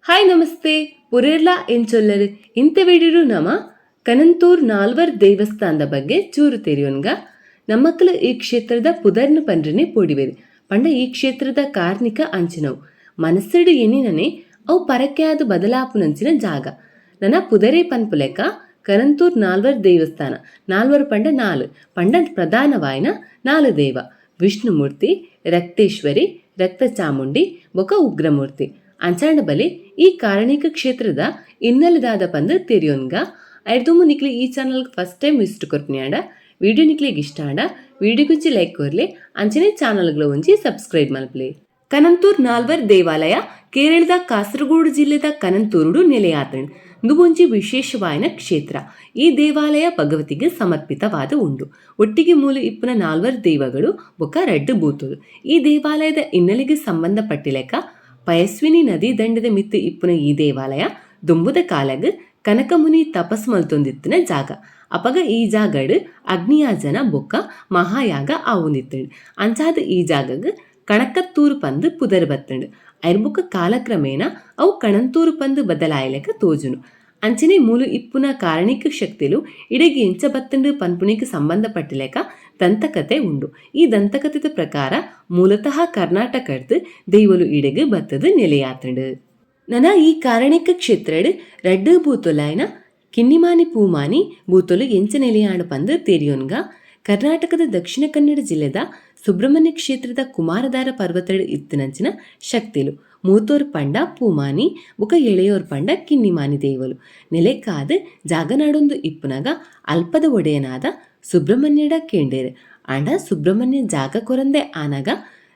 Hi ನಮಸ್ತೆ ಪುರೇರ್ಲ ಎಂಚೊಲ್ಲರು ಇಂಥ video ನಮ್ಮ ಕನಂತೂರ್ ನಾಲ್ವರ್ ದೇವಸ್ಥಾನದ ಬಗ್ಗೆ ಚೂರು ತೆರೆಯೋನ್ಗ ನಮ್ಮಕ್ಕಳು ಈ ಕ್ಷೇತ್ರದ ಪುದರ್ನ ಪಂಡ್ರನೆ ಪೋಡಿವೇರು ಪಂಡ ಈ ಕ್ಷೇತ್ರದ ಕಾರ್ಣಿಕ ಅಂಚಿನವು ಮನಸ್ಸಿಡು ಎನ್ನಿನನೆ ಅವು ಪರಕ್ಕೆಯಾದ ಬದಲಾಪುನಂಚಿನ ಜಾಗ ನನ್ನ ಪುದರೆ ಪನ್ಪುಲೆಕ ಕನಂತೂರ್ ನಾಲ್ವರ್ ದೇವಸ್ಥಾನ ನಾಲ್ವರು ಪಂಡ ಪಂಡ ಪ್ರಧಾನವಾಯಿನ ನಾಲು ದೇವ ವಿಷ್ಣುಮೂರ್ತಿ ರಕ್ತೇಶ್ವರಿ ರಕ್ತ ಚಾಮುಂಡಿ ಬೊಕ ಉಗ್ರಮೂರ್ತಿ ಅಂಚಾಂಡ ಬಲೆ ಈ ಕಾರಣಿಕ ಕ್ಷೇತ್ರದ ಇನ್ನಲದಾದ ಪಂದು ತೆರೆಯೋನ್ಗ ಐರ್ದುಮು ನಿಕ್ಲಿ ಈ ಚಾನಲ್ಗೆ ಫಸ್ಟ್ ಟೈಮ್ ವಿಸಿಟ್ ಕೊರ್ಪನ್ಯಾಡ ವಿಡಿಯೋ ನಿಕ್ಲಿಗೆ ಇಷ್ಟ ಆಂಡ ವಿಡಿಯೋ ಕುಂಚಿ ಲೈಕ್ ಕೊರ್ಲೆ ಅಂಚನೆ ಚಾನಲ್ಗಳ ಒಂಜಿ ಸಬ್ಸ್ಕ್ರೈಬ್ ಮಲ್ಪಲೆ. ಕನಂತೂರ್ ನಾಲ್ವರ್ ದೇವಾಲಯ ಕೇರಳದ ಕಾಸರಗೋಡು ಜಿಲ್ಲೆದ ಕನಂತೂರುಡು ನೆಲೆಯಾತಂಡ್ ಇದು ಒಂಜಿ ವಿಶೇಷವಾಯಿನ ಕ್ಷೇತ್ರ. ಈ ದೇವಾಲಯ ಭಗವತಿಗೆ ಸಮರ್ಪಿತವಾದ ಉಂಡು. ಒಟ್ಟಿಗೆ ಮೂಲ ಇಪ್ಪುನ ನಾಲ್ವರ್ ದೇವಗಳು ಬೊಕ ರಡ್ಡು ಬೂತುದು. ಈ ದೇವಾಲಯದ ಹಿನ್ನೆಲೆಗೆ ಸಂಬಂಧಪಟ್ಟಿಲೆಕ ಪಯಸ್ವಿನಿ ನದಿ ದಂಡದ ಮಿತ್ತು ಇಪ್ಪುನ ಈ ದೇವಾಲಯ ದುಂಬುದ ಕಾಲಗ್ ಕನಕಮುನಿ ತಪಸ್ ಮಲ್ತೊಂದಿತ್ತಿನ ಜಾಗ. ಅಪಗ ಈ ಜಾಗಡ್ ಅಗ್ನಿಯಾಜನ ಬೊಕ್ಕ ಮಹಾಯಾಗ ಆವುಂದಿತ್ತಂಡು. ಅಂಚಾದ ಈ ಜಾಗಗ್ ಕಣಕತ್ತೂರು ಪಂದು ಪುದರ್ ಬತ್ತಂಡು. ಐರ್ಬುಕ್ಕ ಕಾಲಕ್ರಮೇಣ ಅವು ಕಣಂತೂರು ಪಂದು ಬದಲಾಯಲೆಕ ತೋಜುನು. ಅಂಚನೆ ಮೂಲು ಇಪ್ಪುನ ಕಾರಣಿಕ ಶಕ್ತಿಲು ಇಡೆಗೆ ಎಂಚ ಬತ್ತಂಡು ಪನ್ಪುಣಿಗೆ ಸಂಬಂಧಪಟ್ಟಿಲೆಕ ದಂತಕತೆ ಉಂಡು. ಈ ದಂತಕತೆದ ಪ್ರಕಾರ ಮೂಲತಃ ಕರ್ನಾಟಕದ ದೈವಲು ಇಡೆಗೆ ಬತ್ತದ ನೆಲೆಯಾತಂಡು. ನನ ಈ ಕಾರಣಿಕ ಕ್ಷೇತ್ರಡ್ ರಡ್ಡು ಬೂತೊಲಾಯ್ನ ಕಿನ್ನಿಮಾನಿ ಪೂಮಾನಿ ಬೂತೊಲು ಎಂಚ ನೆಲೆಯಾಡು ಪಂದು ತೆರಿಯೋನ್ಗ ಕರ್ನಾಟಕದ ದಕ್ಷಿಣ ಕನ್ನಡ ಜಿಲ್ಲೆದ ಸುಬ್ರಹ್ಮಣ್ಯ ಕ್ಷೇತ್ರದ ಕುಮಾರಧಾರ ಪರ್ವತಡ್ ಇತ್ತಿನಂಚಿನ ಶಕ್ತಿಲು ಮೂತೋರ್ ಪಂಡ ಪೂಮಾನಿ ಬುಕ ಎಳೆಯೋರ್ ಪಂಡ ಕಿನ್ನಿಮಾನಿ ದೇವಲು ನೆಲೆಕ್ಕಾದ ಜಾಗನಾಡೊಂದು ಇಪ್ಪುನಾಗ ಅಲ್ಪದ ಒಡೆಯನಾದ ಸುಬ್ರಹ್ಮಣ್ಯಡ ಕೇಂಡೇರು ಆಂಡ ಸುಬ್ರಹ್ಮಣ್ಯ ಜಾಗ ಕೊರಂದೆ ಆನಾಗ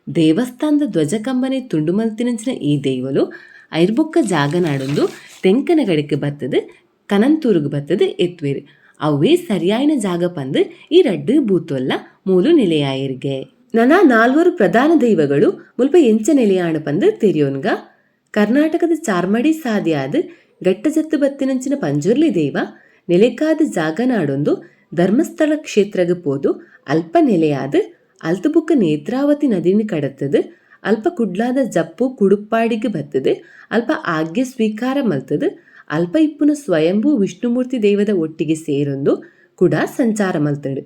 ದೇವಸ್ಥಾನದ ಧ್ವಜ ಕಂಬನೆ ತುಂಡು ಮಲ್ತಿನಂಚಿನ ಈ ದೇವಲು ಐರ್ಬೊಕ್ಕ ಜಾಗನಾಡೊಂದು ತೆಂಕನ ಗಡಿಗೆ ಬತ್ತದು ಕನಂತೂರುಗ್ ಬತ್ತದು ಎತ್ವೇರು ಅವೇ ಸರಿಯಾಯಿನ ಜಾಗ ಪಂದು ಈ ರಡ್ಡು ಬೂತೊಲ್ಲ ಮೂಲು ನೆಲೆಯಾಯಿರ್ಗೆ. ನನ್ನ ನಾಲ್ವರು ಪ್ರಧಾನ ದೈವಗಳು ಮುಲ್ಪ ಎಂಚ ನೆಲೆಯಾಣ ಪಂದು ತೆರಿಯೋನ್ಗ ಕರ್ನಾಟಕದ ಚಾರ್ಮಡಿ ಸಾದಿಯಾದ ಗಟ್ಟಜತ್ತು ಬತ್ತಿನಂಚಿನ ಪಂಜುರ್ಲಿ ದೇವ ನೆಲೆಕಾದ ಜಾಗನಾಡೊಂದು ಧರ್ಮಸ್ಥಳ ಕ್ಷೇತ್ರಗ ಪೋದು ಅಲ್ಪ ನೆಲೆಯಾದ ಅಲ್ತಬುಕ್ಕ ನೇತ್ರಾವತಿ ನದಿನಿ ಕಡತ್ತದು ಅಲ್ಪ ಕುಡ್ಲಾದ ಜಪ್ಪು ಕುಡುಪಾಡಿಗೆ ಬತ್ತದು ಅಲ್ಪ ಆಜ್ಞೆ ಸ್ವೀಕಾರ ಮಲ್ತದು ಅಲ್ಪ ಇಪ್ಪುನ ಸ್ವಯಂಭೂ ವಿಷ್ಣುಮೂರ್ತಿ ದೇವದ ಒಟ್ಟಿಗೆ ಸೇರೊಂದು ಕೂಡ ಸಂಚಾರ ಮಲ್ತಡು.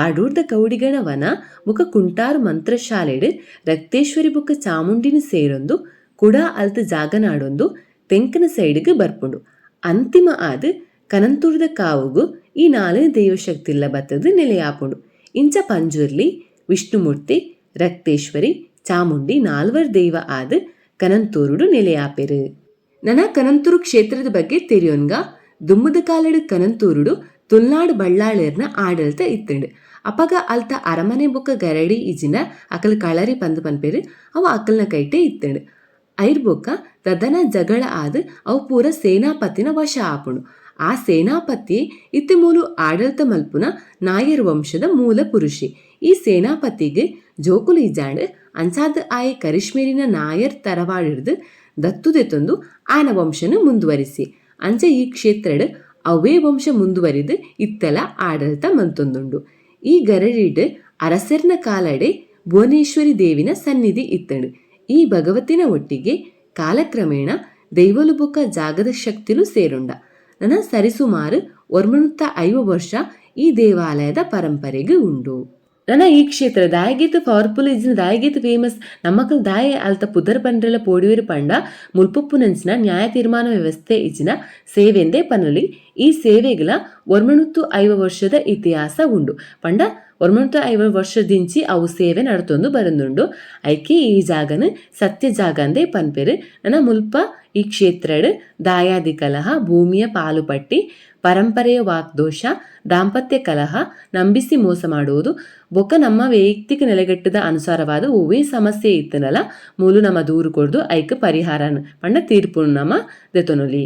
ಆಡೂರ್ದ ಕೌಡಿಗಣ ವನ ಬುಕ ಕುಂಟಾರು ಮಂತ್ರಶಾಲೆಡ್ ರಕ್ತೇಶ್ವರಿ ಬುಕ್ಕ ಚಾಮುಂಡಿನ ಸೇರೊಂದು ಕೂಡ ಅಲ್ತ ಜಾಗನಾಡೊಂದು ತೆಂಕನ ಸೈಡ್ಗೆ ಬರ್ಪುಂಡು. ಅಂತಿಮ ಆದ ಕನಂತೂರ್ದ ಕಾವುಗು ಈ ನಾಲ್ಕು ದೇವಶಕ್ತಿಲ್ಲ ಬತ್ತದು ನೆಲೆಯಾಪುಂಡು. ಇಂಚ ಪಂಜುರ್ಲಿ ವಿಷ್ಣುಮೂರ್ತಿ ರಕ್ತೇಶ್ವರಿ ಚಾಮುಂಡಿ ನಾಲ್ವರ್ ದೈವ ಆದ ಕನಂತೂರುಡು ನೆಲೆಯಾಪೆರು. ನನ್ನ ಕನಂತೂರು ಕ್ಷೇತ್ರದ ಬಗ್ಗೆ ತೆರಿಯೋನ್ಗ ದುಮ್ಮದ ಕಾಲಡು ಕನಂತೂರುಡು ತುಳುನಾಡು ಬಳ್ಳಾಳರ್ನ ಆಡಳಿತ ಇತ್ತಂಡು. ಅಪಗ ಅಲ್ತ ಅರಮನೆ ಬೊಕ್ಕ ಗರಡಿ ಇಜಿನ ಅಕಲ್ ಕಳರಿ ಪಂದು ಪನ್ಪೇರು ಅವು ಅಕಲ್ನ ಕೈಟೆ ಇತ್ತಂಡು. ಐರ್ ಬೊಕ್ಕ ತದನ ಜಗಳ ಆದ ಅವು ಪೂರ ಸೇನಾಪತಿನ ವಶ ಆಪುಂಡು. ಆ ಸೇನಾಪತಿ ಇತ್ತೆ ಮೂಲು ಆಡಳಿತ ಮಲ್ಪುನ ನಾಯರ್ ವಂಶದ ಮೂಲ ಪುರುಷಿ. ಈ ಸೇನಾಪತಿಗೆ ಜೋಕುಲು ಇಜಾಂಡ್ ಅಂಚಾದ ಆಯೆ ಕರಿಶ್ಮೇರಿನ ನಾಯರ್ ತರವಾಡಿಡ್ದು ದತ್ತುದೆತ್ತೊಂದು ಆನ ವಂಶನು ಮುಂದುವರಿಸಿ ಅಂಚ ಈ ಕ್ಷೇತ್ರಡ್ ಅವೇ ವಂಶ ಮುಂದುವರಿದು ಇತ್ತಲ ಆಡಳಿತ ಮಂತೊಂದುಂಡು. ಈ ಗರಡಿಡ್ ಅರಸರ್ನ ಕಾಲಡೆ ಭುವನೇಶ್ವರಿ ದೇವಿನ ಸನ್ನಿಧಿ ಇತ್ತಂಡು. ಈ ಭಗವತಿನ ಒಟ್ಟಿಗೆ ಕಾಲಕ್ರಮೇಣ ದೈವಲು ಬೊಕ್ಕ ಜಾಗದ ಶಕ್ತಿಲು ಸೇರುಂಡ. ನನ್ನ ಸರಿಸುಮಾರು 105 ವರ್ಷ ಈ ದೇವಾಲಯದ ಪರಂಪರೆಗೆ ಉಂಡು. ನನ್ನ ಈ ಕ್ಷೇತ್ರ ದಾಯಗೀತ ಪವರ್ಫುಲ್ ಇಜಿನ ದಾಯಗೀತ ಫೇಮಸ್ ನಮ್ಮಕ್ಕಳು ದಾಯ ಅಲ್ತ ಪುದರ್ ಪಂಡ್ರೆಲ ಪೋಡಿವೇರು ಪಂಡ ಮುಲ್ಪುಪ್ಪು ನಂಚಿನ ನ್ಯಾಯ ತೀರ್ಮಾನ ವ್ಯವಸ್ಥೆ ಇಜಿನ ಸೇವೆಂದೇ ಪನಲಿ. ಈ ಸೇವೆಗಳ 105 ವರ್ಷದ ಇತಿಹಾಸ ಉಂಡು ಪಂಡ 105 ವರ್ಷದಿಂಚಿ ಅವು ಸೇವೆ ನಡ್ತೊಂದು ಬರಂದುಂಡು. ಐಕೆ ಈ ಜಾಗನ ಸತ್ಯ ಜಾಗ ಅಂದೇ ಪನ್ಪೆರು. ನನ್ನ ಮುಲ್ಪ ಈ ಕ್ಷೇತ್ರಡ್ ದಾಯಾದಿ ಕಲಹ ಭೂಮಿಯ ಪಾಲು ಪಟ್ಟಿ ಪರಂಪರೆಯ ವಾಕ್ದೋಷ ದಾಂಪತ್ಯ ಕಲಹ ನಂಬಿಸಿ ಮೋಸ ಮಾಡುವುದು ಬೊಕ್ಕ ನಮ್ಮ ವೈಯಕ್ತಿಕ ನೆಲೆಗಟ್ಟದ ಅನುಸಾರವಾದ ಒವೇ ಸಮಸ್ಯೆ ಇತ್ತನಲ್ಲ ಮೂಲು ನಮ್ಮ ದೂರು ಕೊಡ್ದು ಐಕ ಪರಿಹಾರ ಪಂಡ ತೀರ್ಪು ನಮ್ಮ ದೆತೊನೊಲಿ.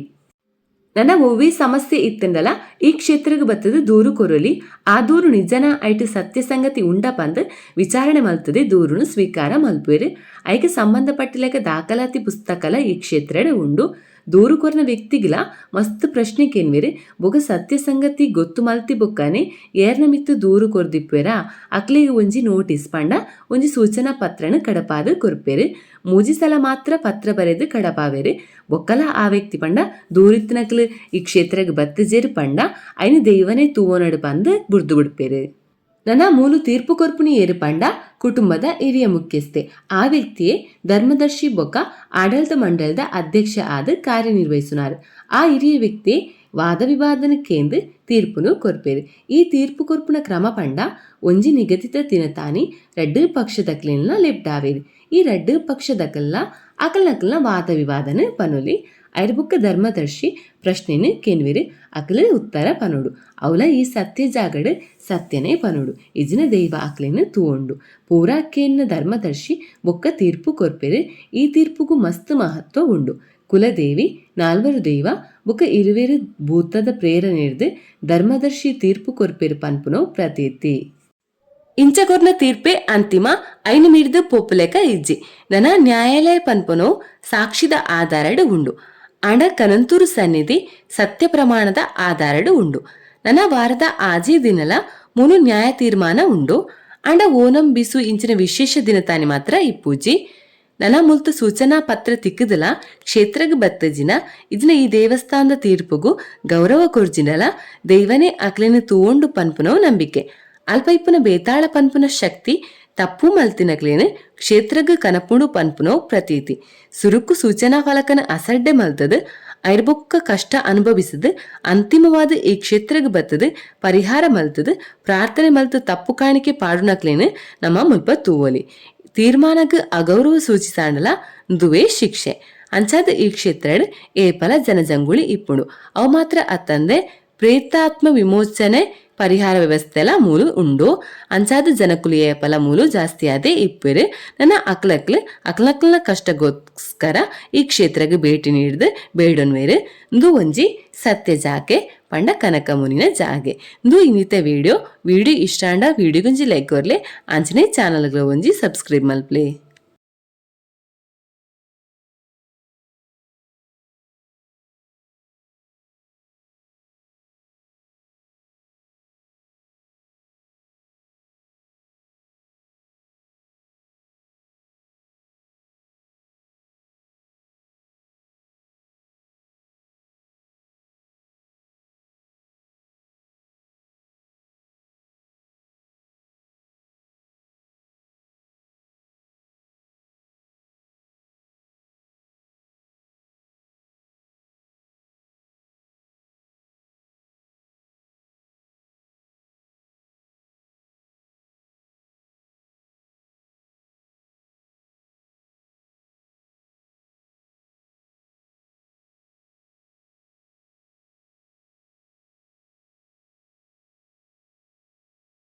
ನನ್ನ ಒವೇ ಸಮಸ್ಯೆ ಇತ್ತಂದಲ್ಲ ಈ ಕ್ಷೇತ್ರಕ್ಕೆ ಬತ್ತದ ದೂರು ಕೊರಲಿ ಆ ದೂರು ನಿಜನ ಐಟು ಸತ್ಯ ಸಂಗತಿ ಉಂಡ ಪಂದ್ ವಿಚಾರಣೆ ಮಲ್ತದೆ ದೂರುನು ಸ್ವೀಕಾರ ಮಲ್ಪುವೆರು. ಐಕೆ ಸಂಬಂಧಪಟ್ಟಿಲೆಕ ದಾಖಲಾತಿ ಪುಸ್ತಕಲ ಈ ಕ್ಷೇತ್ರಡ್ ಉಂಡು. ದೂರು ಕೊರ್ನ ವ್ಯಕ್ತಿಗಿಲ ಮಸ್ತ್ ಪ್ರಶ್ನೆ ಕೇನ್ವೆರ್ ಬೊಕ ಸತ್ಯ ಸಂಗತಿ ಗೊತ್ತು ಮಲ್ತಿ ಬೊಕ್ಕನೆ ಏರ್ನ ಮಿತ್ತು ದೂರು ಕೊರ್ದಿಪ್ಪೆರ ಅಕ್ಲೆಗೆ ಒಂಜಿ ನೋಟಿಸ್ ಪಂಡ ಒಂಜಿ ಸೂಚನಾ ಪತ್ರನ ಕಡಪಾದು ಕೊರ್ಪೆರ್ ಮೂಜಿ ಸಲ ಮಾತ್ರ ಪತ್ರ ಬರೆದು ಕಡಪಾವೆರ್ ಬೊಕ್ಕಲ ಆ ವ್ಯಕ್ತಿ ಪಂಡ ದೂರಿತ್ತಿನಕ್ಲು ಈ ಕ್ಷೇತ್ರಗ್ ಬತ್ತಜೇರು ಪಂಡ ಐನು ದೈವನೇ ತೂವೋನಡು ಪಂದ್ ಬುರ್ದು ಬಿಡ್ಪೆರ್ ನನ್ನ ಮೂಲು ತೀರ್ಪು ಕೊರ್ಪುನಿ ಏರು ಪಂಡ ಕುಟುಂಬದ ಹಿರಿಯ ಮುಖ್ಯಸ್ಥೆ ಆ ವ್ಯಕ್ತಿಯೇ ಧರ್ಮದರ್ಶಿ ಬೊಕ್ಕ ಆಡಳಿತ ಮಂಡಳದ ಅಧ್ಯಕ್ಷ ಆದ ಕಾರ್ಯನಿರ್ವಹಿಸುನಾರು ಆ ಹಿರಿಯ ವ್ಯಕ್ತಿ ವಾದ ವಿವಾದನ ಕೇಂದ್ರ ತೀರ್ಪುನು ಕೊರ್ಪೇರು ಈ ತೀರ್ಪು ಕೊರ್ಪುನ ಕ್ರಮ ಪಂಡ ಒಂಜಿ ನಿಗದಿತ ತಿನತಾನಿ ರಡ್ಡು ಪಕ್ಷದಕ್ಲಿನ ಲೆಬ್ಡಾವೇರು ಈ ರಡ್ಡು ಪಕ್ಷದಕಲ್ಲ ಅಕಲ್ನಕಲ್ನ ವಾದ ವಿವಾದನ ಪನುಲಿ ಐರ್ಬುಕ್ಕ ಧರ್ಮದರ್ಶಿ ಪ್ರಶ್ನೆನ ಕೇನ್ವಿರು ಅಕಲ ಉತ್ತರ ಪನೋಡು ಅವಲ ಈ ಸತ್ಯ ಜಾಗಡ್ ಸತ್ಯನೇ ಪನೋಡು ಇಜಿನ ದೈವ ಅಕ್ಲೆನ ತೂಂಡು ಪೂರಾ ಕೇನ್ನ ಧರ್ಮದರ್ಶಿ ಬೊಕ್ಕ ತೀರ್ಪು ಕೊರ್ಪೆರು ಈ ತೀರ್ಪುಗು ಮಸ್ತ್ ಮಹತ್ವ ಉಂಡು ಕುಲದೇವಿ ನಾಲ್ವರು ದೈವ ಬೊಕ್ಕ ಇರುವೆರು ಭೂತದ ಪ್ರೇರಣೆರ್ದು ಧರ್ಮದರ್ಶಿ ತೀರ್ಪು ಕೊರ್ಪೆರು ಪನ್ಪುನೋ ಪ್ರತೀತಿ ಇಂಚಕೊರ್ನ ತೀರ್ಪೆ ಅಂತಿಮ ಐನು ಮೀರಿದ ಪೋಪುಲೆಕ ಇಜ್ಜಿ ನನ ನ್ಯಾಯಾಲಯ ಪನ್ಪುನೋ ಸಾಕ್ಷಿದ ಆಧಾರಡು ಉಂಡು ಅಂಡ ಕನಂತೂರು ಸನ್ನಿಧಿ ಸತ್ಯ ಪ್ರಮಾಣದ ಆಧಾರಡು ಉಂಡು ನನ್ನ ವಾರದ ಆಜಿ ದಿನಲ ಮುನು ನ್ಯಾಯ ತೀರ್ಮಾನ ಉಂಡು ಅಂಡ ಓನಂ ಬಿಸು ಇಂಚಿನ ವಿಶೇಷ ದಿನತಾನಿ ಮಾತ್ರ ಈ ಪೂಜಿ ನನ್ನ ಮುಲ್ತು ಸೂಚನಾ ಪತ್ರ ತಿಕ್ಕದಲ ಕ್ಷೇತ್ರಗ್ ಬತ್ತಜಿನ ಇದನ್ನ ಈ ದೇವಸ್ಥಾನದ ತೀರ್ಪುಗು ಗೌರವ ಕೊರ್ಜಿನಲ ದೈವನೇ ಅಕ್ಲೆನ ತೂಂಡು ಪನ್ಪುನೋ ನಂಬಿಕೆ ಅಲ್ಪ ಇಪ್ಪನ ಬೇತಾಳ ಪನ್ಪುನ ಶಕ್ತಿ ತಪ್ಪು ಮಲ್ತಿನಕ್ಲೇನೆ ಕ್ಷೇತ್ರಗ್ ಕನಪುಂಡು ಪನ್ಪುನೋ ಪ್ರತೀತಿ ಸುರುಕು ಸೂಚನಾ ಫಲಕನ ಅಸಡ್ಡೆ ಮಲ್ತದ ಐರ್ಬೊಕ್ಕ ಕಷ್ಟ ಅನುಭವಿಸದು ಅಂತಿಮವಾದ ಈ ಕ್ಷೇತ್ರಗ್ ಬತ್ತದ ಪರಿಹಾರ ಮಲ್ತದ ಪ್ರಾರ್ಥನೆ ಮಲ್ತು ತಪ್ಪು ಕಾಣಿಕೆ ಪಾಡುನಕ್ಲೇನೆ ನಮ್ಮ ಮುಲ್ಪ ತೂವಲಿ ತೀರ್ಮಾನಗ್ ಅಗೌರವ ಸೂಚಿಸಾಂಡಲ ದುವೇ ಶಿಕ್ಷೆ ಅಂಚಾದ ಈ ಕ್ಷೇತ್ರಡ್ ಏಪಲ ಜನಜಂಗುಳಿ ಇಪ್ಪುಂಡು ಅವು ಮಾತ್ರ ಅತ್ತಂದೆ ಪ್ರೇತಾತ್ಮ ವಿಮೋಚನೆ ಪರಿಹಾರ ವ್ಯವಸ್ಥೆಲ ಮೂಲು ಉಂಡು ಅಂಚಾದ ಜನಕುಲು ಏಪಲ ಮೂಲು ಜಾಸ್ತಿ ಆದೆ ಇಪ್ಪೆರು ನನ್ನ ಅಕ್ಲಕ್ಲ ಕಷ್ಟಗೋಸ್ಕರ ಈ ಕ್ಷೇತ್ರಗೆ ಭೇಟಿ ನೀಡಿದ ಬೇಡೊನ್ವೇರು ಇಂದು ಒಂಜಿ ಸತ್ಯ ಜಾಗೆ ಪಂಡ ಕನಕ ಮುನಿನ ಜಾಗೆ ಇಂದು ಇನ್ನಿತ ವಿಡಿಯೋ ಇಷ್ಟ ಅಂಡ ವಿಡಿಯೋಗೊಂಜಿ ಲೈಕ್ ಕೊರ್ಲೆ ಅಂಚನೆ ಚಾನಲ್ಗಳ ಒಂಜಿ ಸಬ್ಸ್ಕ್ರೈಬ್ ಮಲ್ಪ್ಲೆ.